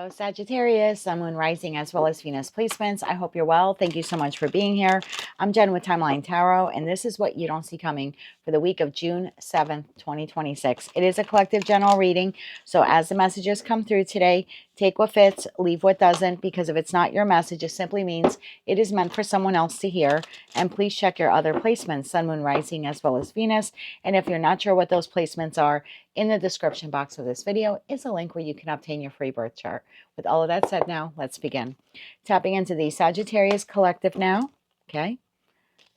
Hello, Sagittarius, Sun, Moon, Rising, as well as Venus placements. I hope you're well. Thank you so much for being here. I'm Jen with Timeline Tarot, and this is what you don't see coming for the week of June 7th, 2026. It is a collective general reading, so as the messages come through today, take what fits, leave what doesn't, because if it's not your message, it simply means it is meant for someone else to hear. And please check your other placements, Sun, Moon, Rising, as well as Venus. And if you're not sure what those placements are, in the description box of this video is a link where you can obtain your free birth chart. With all of that said now, let's begin. Tapping into the Sagittarius collective now. Okay.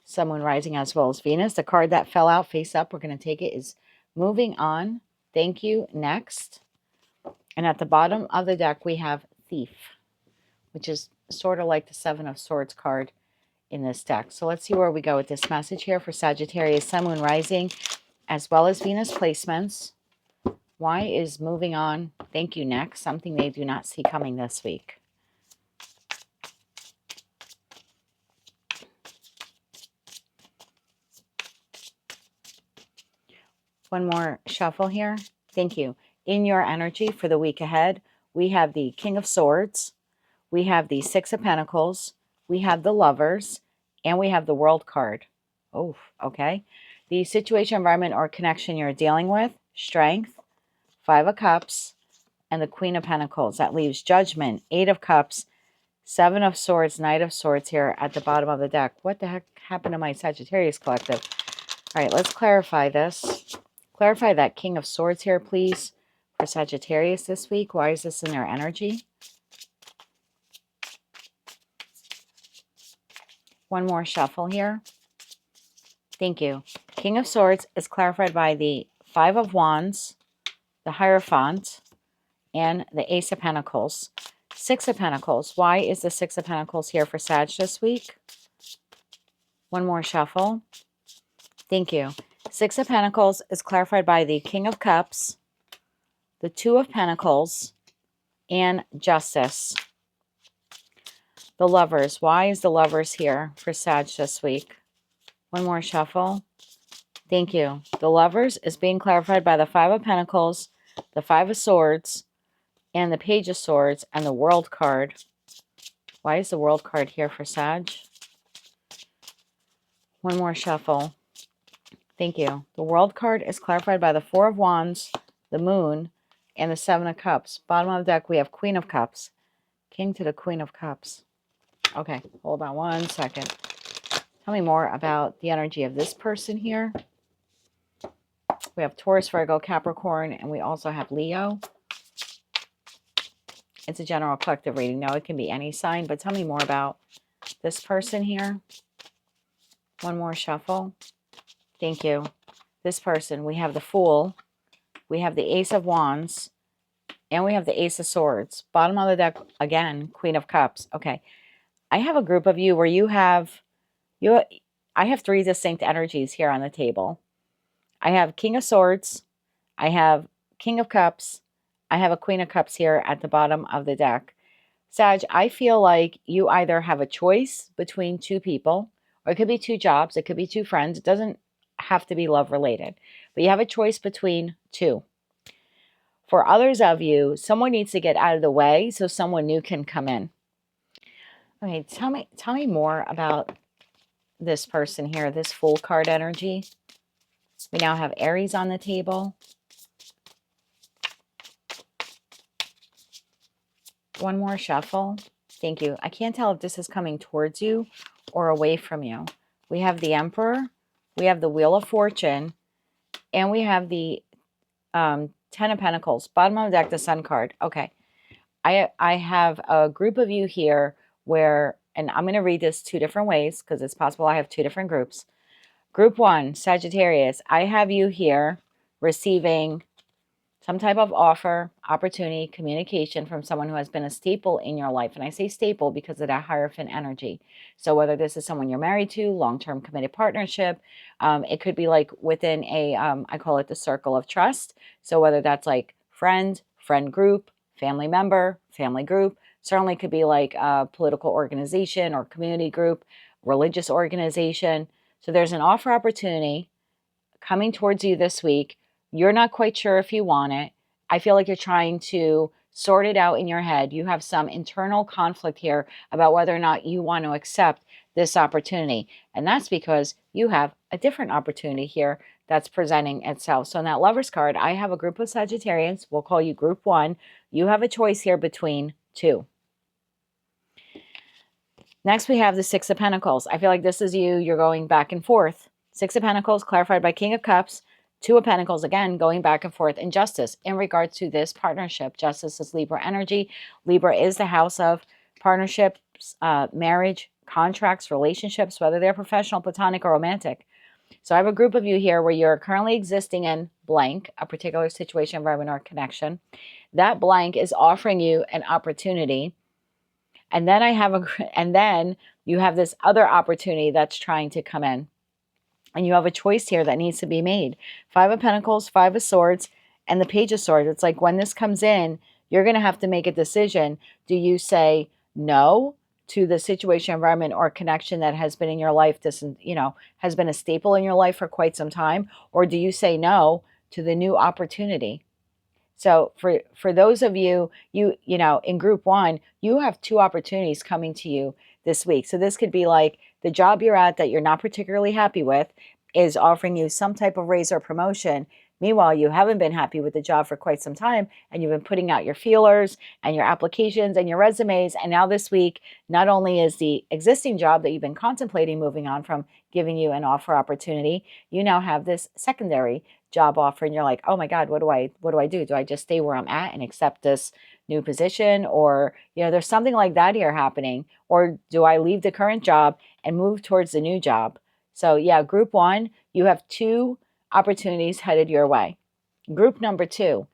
Sun, Moon, Rising, as well as Venus. The card that fell out face up, we're going to take it, is moving on. Thank you. Next. And at the bottom of the deck, we have Thief, which is sort of like the Seven of Swords card in this deck. So let's see where we go with this message here for Sagittarius, Sun, Moon, Rising, as well as Venus placements. Why is moving on, thank you, next, something they do not see coming this week? One more shuffle here. Thank you. In your energy for the week ahead, we have the King of Swords, we have the Six of Pentacles, we have the Lovers, and we have the World card. Oh, okay. The situation, environment, or connection you're dealing with, Strength, Five of Cups, and the Queen of Pentacles. That leaves Judgment, Eight of Cups, Seven of Swords, Knight of Swords here at the bottom of the deck. What the heck happened to my Sagittarius collective? All right, let's clarify this. Clarify that King of Swords here, please, for Sagittarius this week. Why is this in their energy? One more shuffle here. Thank you. King of Swords is clarified by the Five of Wands, the Hierophant, and the Ace of Pentacles. Six of Pentacles. Why is the Six of Pentacles here for Sag this week? One more shuffle. Thank you. Six of Pentacles is clarified by the King of Cups, the Two of Pentacles, and Justice. The Lovers. Why is the Lovers here for Sag this week? One more shuffle. Thank you. The Lovers is being clarified by the Five of Pentacles, the Five of Swords, and the Page of Swords, and the World card. Why is the World card here for Sag? One more shuffle. Thank you. The World card is clarified by the Four of Wands, the Moon, and the Seven of Cups. Bottom of the deck, we have Queen of Cups. King to the Queen of Cups. Okay, hold on one second. Tell me more about the energy of this person here. We have Taurus, Virgo, Capricorn, and we also have Leo. It's a general collective reading. No, it can be any sign, but tell me more about this person here. One more shuffle. Thank you. This person, we have the Fool, we have the Ace of Wands, and we have the Ace of Swords. Bottom of the deck, again, Queen of Cups. Okay. I have a group of you where I have three distinct energies here on the table. I have King of Swords, I have King of Cups, I have a Queen of Cups here at the bottom of the deck. Sag, I feel like you either have a choice between two people, or it could be two jobs, it could be two friends. It doesn't have to be love related, but you have a choice between two. For others of you, someone needs to get out of the way so someone new can come in. Okay, tell me more about this person here, this Fool card energy. We now have Aries on the table. One more shuffle. Thank you. I can't tell if this is coming towards you or away from you. We have the Emperor, we have the Wheel of Fortune, and we have the Ten of Pentacles. Bottom of the deck, the Sun card. Okay. I have a group of you here where, and I'm going to read this two different ways because it's possible I have two different groups. Group one, Sagittarius, I have you here receiving some type of offer, opportunity, communication from someone who has been a staple in your life. And I say staple because of that Hierophant energy. So whether this is someone you're married to, long-term committed partnership, it could be like within a, I call it the circle of trust. So whether that's like friend group, family member, family group, certainly could be like a political organization or community group, religious organization. So there's an offer opportunity coming towards you this week. You're not quite sure if you want it. I feel like you're trying to sorted out in your head. You have some internal conflict here about whether or not you want to accept this opportunity. And that's because you have a different opportunity here that's presenting itself. So in that Lovers card, I have a group of Sagittarians. We'll call you group 1. You have a choice here between 2. Next, we have the Six of Pentacles. I feel like this is you. You're going back and forth. Six of Pentacles clarified by King of Cups. Two of Pentacles, again, going back and forth in Justice in regards to this partnership. Justice is Libra energy. Libra is the house of partnerships, marriage, contracts, relationships, whether they're professional, platonic, or romantic. So I have a group of you here where you're currently existing in blank, a particular situation, environment, or connection. That blank is offering you an opportunity. And then you have this other opportunity that's trying to come in. And you have a choice here that needs to be made. Five of Pentacles, Five of Swords, and the Page of Swords. It's like when this comes in, you're going to have to make a decision. Do you say no to the situation, environment, or connection that has been in your life, this, has been a staple in your life for quite some time? Or do you say no to the new opportunity? So for those of you, in group 1, you have 2 opportunities coming to you this week. So this could be like the job you're at that you're not particularly happy with is offering you some type of raise or promotion. Meanwhile, you haven't been happy with the job for quite some time, and you've been putting out your feelers and your applications and your resumes. And now this week, not only is the existing job that you've been contemplating moving on from giving you an offer opportunity, you now have this secondary job offer, and you're like, oh my God, what do I do? Do I just stay where I'm at and accept this new position? Or, there's something like that here happening. Or do I leave the current job and move towards the new job? So yeah, group 1, you have 2 opportunities headed your way. Group number 2,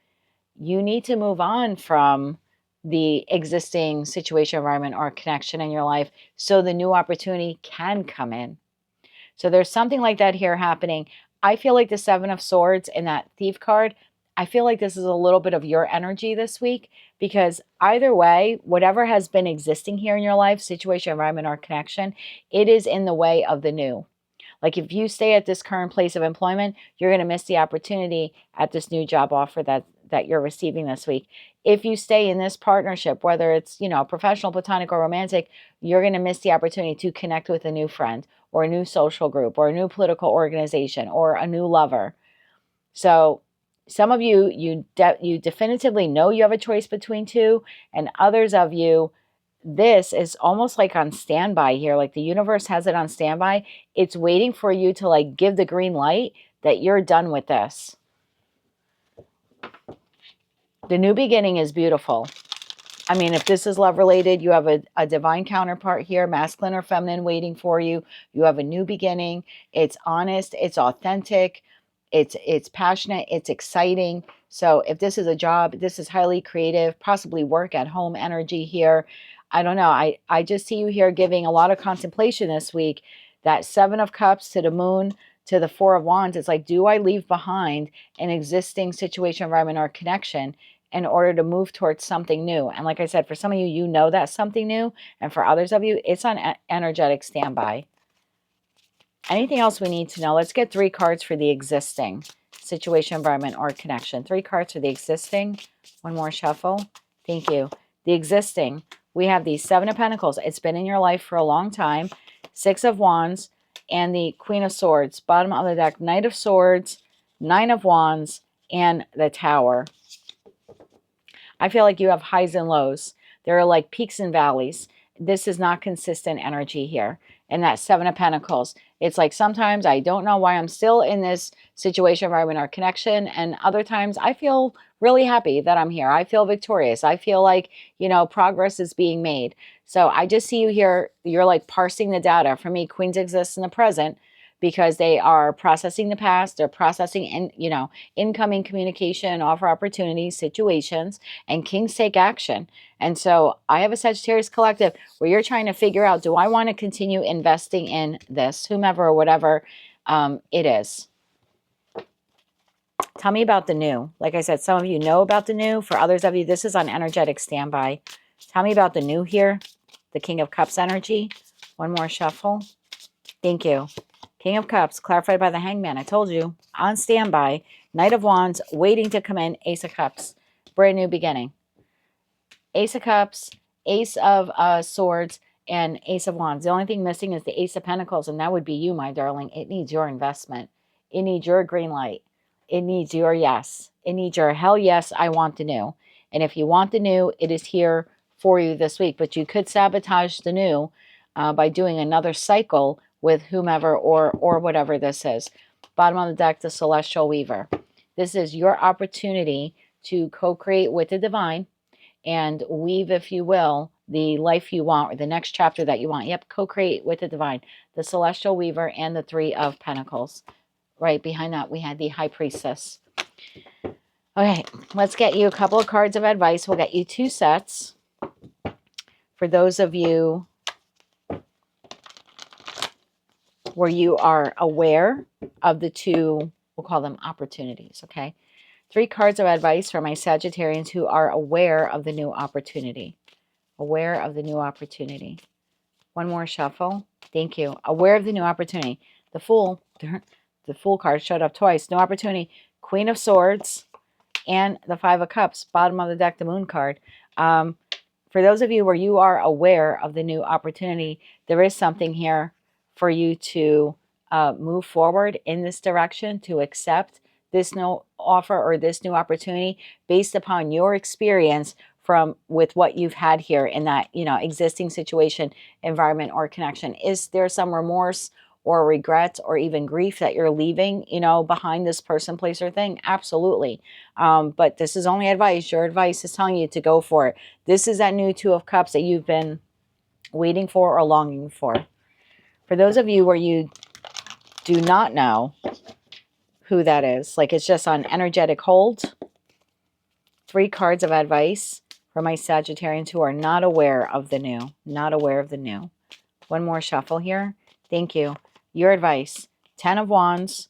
you need to move on from the existing situation, environment, or connection in your life so the new opportunity can come in. So there's something like that here happening. I feel like the Seven of Swords and that Thief card, I feel like this is a little bit of your energy this week, because either way, whatever has been existing here in your life, situation, environment, or connection, it is in the way of the new. Like if you stay at this current place of employment, you're going to miss the opportunity at this new job offer that you're receiving this week. If you stay in this partnership, whether it's, professional, platonic, or romantic, you're going to miss the opportunity to connect with a new friend or a new social group or a new political organization or a new lover. So some of you definitively know you have a choice between 2, and others of you, this is almost like on standby here. Like the universe has it on standby. It's waiting for you to give the green light that you're done with this. The new beginning is beautiful. I mean, if this is love related, you have a divine counterpart here, masculine or feminine, waiting for you. You have a new beginning. It's honest. It's authentic. It's passionate. It's exciting. So if this is a job, this is highly creative, possibly work at home energy here. I don't know. I just see you here giving a lot of contemplation this week. That Seven of Cups to the Moon to the Four of Wands. It's like, do I leave behind an existing situation, environment, or connection in order to move towards something new? And like I said, for some of you, you know that's something new. And for others of you, it's on energetic standby. Anything else we need to know? Let's get 3 cards for the existing situation, environment, or connection. 3 cards for the existing. One more shuffle. Thank you. The existing. We have the Seven of Pentacles. It's been in your life for a long time. Six of Wands and the Queen of Swords. Bottom of the deck, Knight of Swords, Nine of Wands, and the Tower. I feel like you have highs and lows. There are like peaks and valleys. This is not consistent energy here. And that Seven of Pentacles, it's like sometimes I don't know why I'm still in this situation, environment, or connection. And other times I feel really happy that I'm here. I feel victorious. I feel like, progress is being made. So I just see you here. You're like parsing the data. For me, Queens exist in the present because they are processing the past. They're processing incoming communication, offer opportunities, situations, and Kings take action. And so I have a Sagittarius collective where you're trying to figure out, do I want to continue investing in this, whomever or whatever it is? Tell me about the new. Like I said, some of you know about the new. For others of you, this is on energetic standby. Tell me about the new here. The King of Cups energy. One more shuffle. Thank you. King of Cups, clarified by the Hangman. I told you, on standby. Knight of Wands, waiting to come in. Ace of Cups, brand new beginning. Ace of Cups, Ace of Swords, and Ace of Wands. The only thing missing is the Ace of Pentacles, and that would be you, my darling. It needs your investment. It needs your green light. It needs your yes. It needs your hell yes, I want the new. And if you want the new, it is here for you this week. But you could sabotage the new by doing another cycle with whomever or whatever this is. Bottom of the deck, the Celestial Weaver. This is your opportunity to co-create with the divine and weave, if you will, the life you want or the next chapter that you want. Yep, co-create with the divine. The Celestial Weaver and the Three of Pentacles. Right behind that, we had the High Priestess. Okay, let's get you a couple of cards of advice. We'll get you 2 sets. For those of you where you are aware of the 2, we'll call them opportunities, okay? 3 cards of advice for my Sagittarians who are aware of the new opportunity. Aware of the new opportunity. One more shuffle. Thank you. Aware of the new opportunity. The Fool. The Fool card showed up twice. New opportunity. Queen of Swords and the Five of Cups. Bottom of the deck, the Moon card. For those of you where you are aware of the new opportunity, there is something here for you to move forward in this direction, to accept this new offer or this new opportunity based upon your experience with what you've had here in that, existing situation, environment, or connection. Is there some remorse or regret or even grief that you're leaving, behind this person, place, or thing? Absolutely. But this is only advice. Your advice is telling you to go for it. This is that new 2 of Cups that you've been waiting for or longing for. For those of you where you do not know who that is, like it's just on energetic hold, 3 cards of advice for my Sagittarians who are not aware of the new. Not aware of the new. One more shuffle here. Thank you. Your advice. 10 of Wands,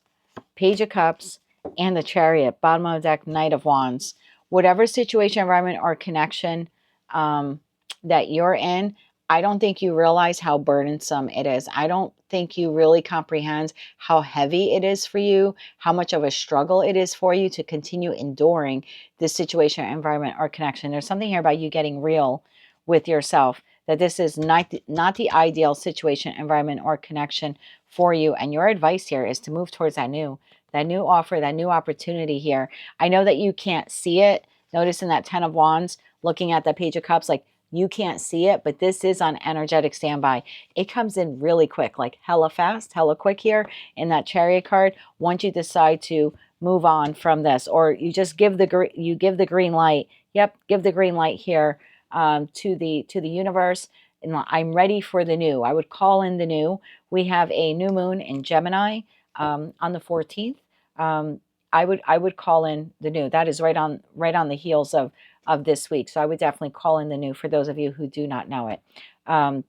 Page of Cups, and the Chariot. Bottom of the deck, Knight of Wands. Whatever situation, environment, or connection that you're in, I don't think you realize how burdensome it is. I don't think you really comprehend how heavy it is for you, how much of a struggle it is for you to continue enduring this situation, environment, or connection. There's something here about you getting real with yourself, that this is not the ideal situation, environment, or connection for you. And your advice here is to move towards that new offer, that new opportunity here. I know that you can't see it. Notice in that 10 of Wands, looking at the Page of Cups, like you can't see it, but this is on energetic standby. It comes in really quick, like hella fast, hella quick here in that Chariot card. Once you decide to move on from this, or you just give the green light. Yep, give the green light here to the universe. And I'm ready for the new. I would call in the new. We have a new moon in Gemini on the 14th. I would call in the new. That is right on the heels of this week. So I would definitely call in the new for those of you who do not know it.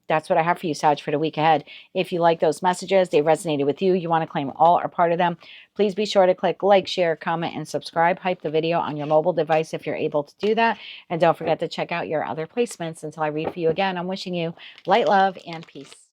That's what I have for you, Sag, for the week ahead. If you like those messages, they resonated with you, you want to claim all or part of them, please be sure to click like, share, comment, and subscribe. Hype the video on your mobile device if you're able to do that. And don't forget to check out your other placements. Until I read for you again, I'm wishing you light, love, and peace.